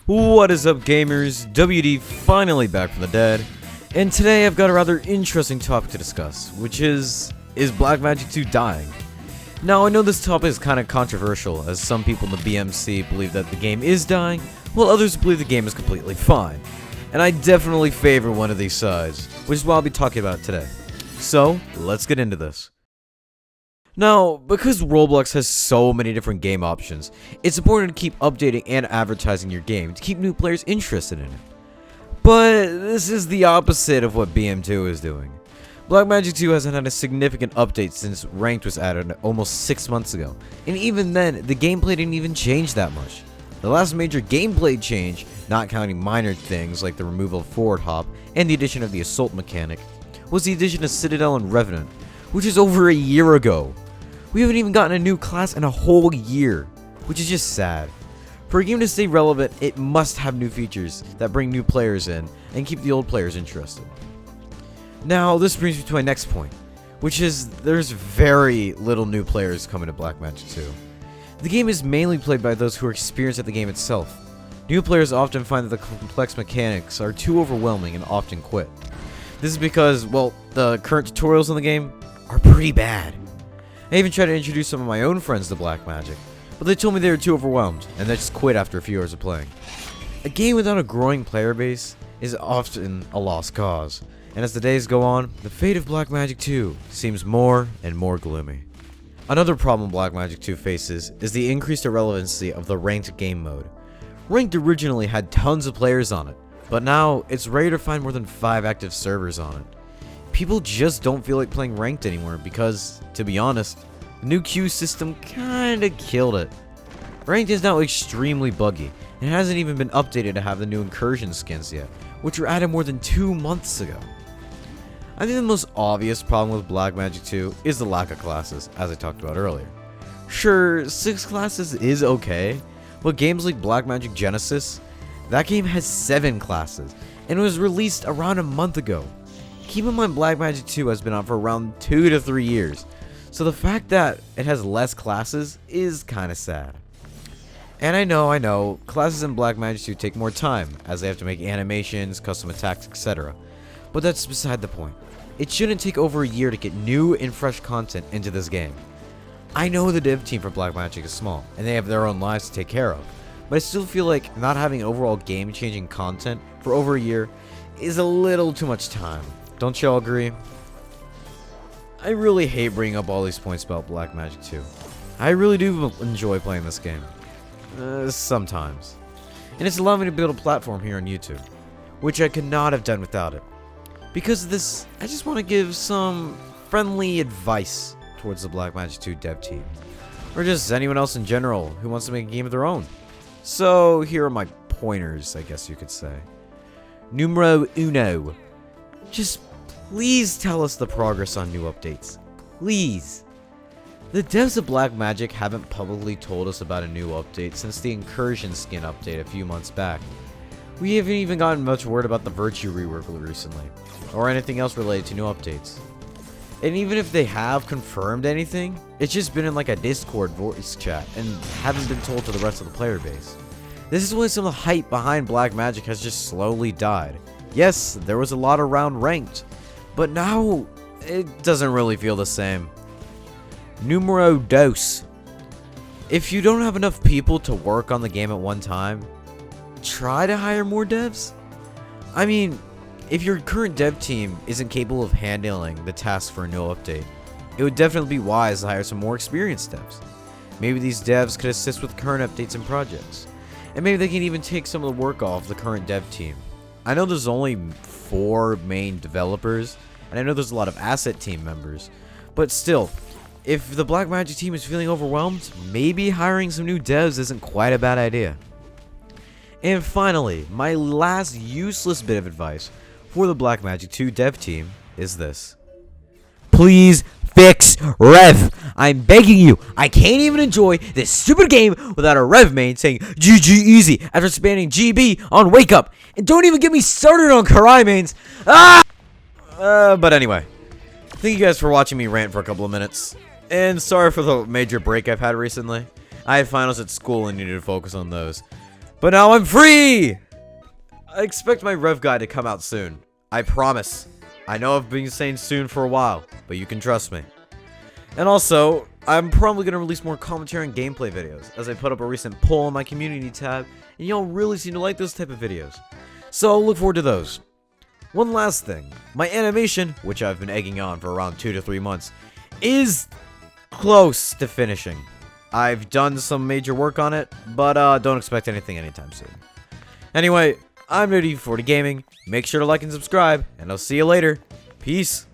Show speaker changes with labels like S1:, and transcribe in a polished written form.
S1: What is up, gamers? WD finally back from the dead, and today I've got a rather interesting topic to discuss, which is Blackmagic 2 dying? Now, I know this topic is kind of controversial, as some people in the BMC believe that the game is dying, while others believe the game is completely fine. And I definitely favor one of these sides, which is why I'll be talking about it today. So, let's get into this. Now, because Roblox has so many different game options, it's important to keep updating and advertising your game to keep new players interested in it. But this is the opposite of what BM2 is doing. Blackmagic 2 hasn't had a significant update since Ranked was added almost 6 months ago, and even then, the gameplay didn't even change that much. The last major gameplay change, not counting minor things like the removal of forward hop and the addition of the assault mechanic, was the addition of Citadel and Revenant, which is over a year ago. We haven't even gotten a new class in a whole year, which is just sad. For a game to stay relevant, it must have new features that bring new players in and keep the old players interested. Now, this brings me to my next point, which is there's very little new players coming to Blackmagic 2. The game is mainly played by those who are experienced at the game itself. New players often find that the complex mechanics are too overwhelming and often quit. This is because, well, the current tutorials in the game are pretty bad. I even tried to introduce some of my own friends to Blackmagic, but they told me they were too overwhelmed, and they just quit after a few hours of playing. A game without a growing player base is often a lost cause, and as the days go on, the fate of Blackmagic 2 seems more and more gloomy. Another problem Blackmagic 2 faces is the increased irrelevancy of the Ranked game mode. Ranked originally had tons of players on it, but now it's rare to find more than 5 active servers on it. People just don't feel like playing Ranked anymore because, to be honest, the new queue system kinda killed it. Ranked is now extremely buggy, and hasn't even been updated to have the new incursion skins yet, which were added more than 2 months ago. I think the most obvious problem with Blackmagic 2 is the lack of classes, as I talked about earlier. Sure, 6 classes is okay, but games like Blackmagic Genesis, that game has 7 classes, and it was released around a month ago. Keep in mind Blackmagic 2 has been out for around 2 to 3 years, so the fact that it has less classes is kinda sad. And I know, classes in Blackmagic 2 take more time, as they have to make animations, custom attacks, etc. But that's beside the point. It shouldn't take over a year to get new and fresh content into this game. I know the dev team for Blackmagic is small, and they have their own lives to take care of, but I still feel like not having overall game-changing content for over a year is a little too much time. Don't y'all agree? I really hate bringing up all these points about Blackmagic 2. I really do enjoy playing this game. Sometimes. And it's allowed me to build a platform here on YouTube, which I could not have done without it. Because of this, I just want to give some friendly advice towards the Blackmagic 2 dev team. Or just anyone else in general who wants to make a game of their own. So here are my pointers, I guess you could say. Numero uno. Just please tell us the progress on new updates. Please. The devs of Blackmagic haven't publicly told us about a new update since the incursion skin update a few months back. We haven't even gotten much word about the Virtue rework recently, or anything else related to new updates. And even if they have confirmed anything, it's just been in like a Discord voice chat and haven't been told to the rest of the player base. This is why some of the hype behind Blackmagic has just slowly died. Yes, there was a lot around Ranked, but now it doesn't really feel the same. Numero dos. If you don't have enough people to work on the game at one time, try to hire more devs. I mean, if your current dev team isn't capable of handling the tasks for a new update, it would definitely be wise to hire some more experienced devs. Maybe these devs could assist with current updates and projects, and maybe they can even take some of the work off the current dev team. I know there's only 4 main developers, and I know there's a lot of asset team members, but still, if the Blackmagic team is feeling overwhelmed, maybe hiring some new devs isn't quite a bad idea. And finally, my last useless bit of advice for the Blackmagic 2 dev team is this. Please fix Rev. I'm begging you. I can't even enjoy this stupid game without a Rev main saying GG easy after spamming GB on Wake Up. And don't even get me started on Karai mains. But anyway, thank you guys for watching me rant for a couple of minutes. And sorry for the major break I've had recently. I had finals at school and needed to focus on those. But now I'm free! I expect my rev guide to come out soon. I promise. I know I've been saying soon for a while, but you can trust me. And also, I'm probably going to release more commentary and gameplay videos, as I put up a recent poll on my community tab, and y'all really seem to like those type of videos. So I'll look forward to those. One last thing, my animation, which I've been egging on for around 2 to 3 months, is close to finishing. I've done some major work on it, but don't expect anything anytime soon. Anyway, I'm Nerdie for the gaming. Make sure to like and subscribe, and I'll see you later. Peace.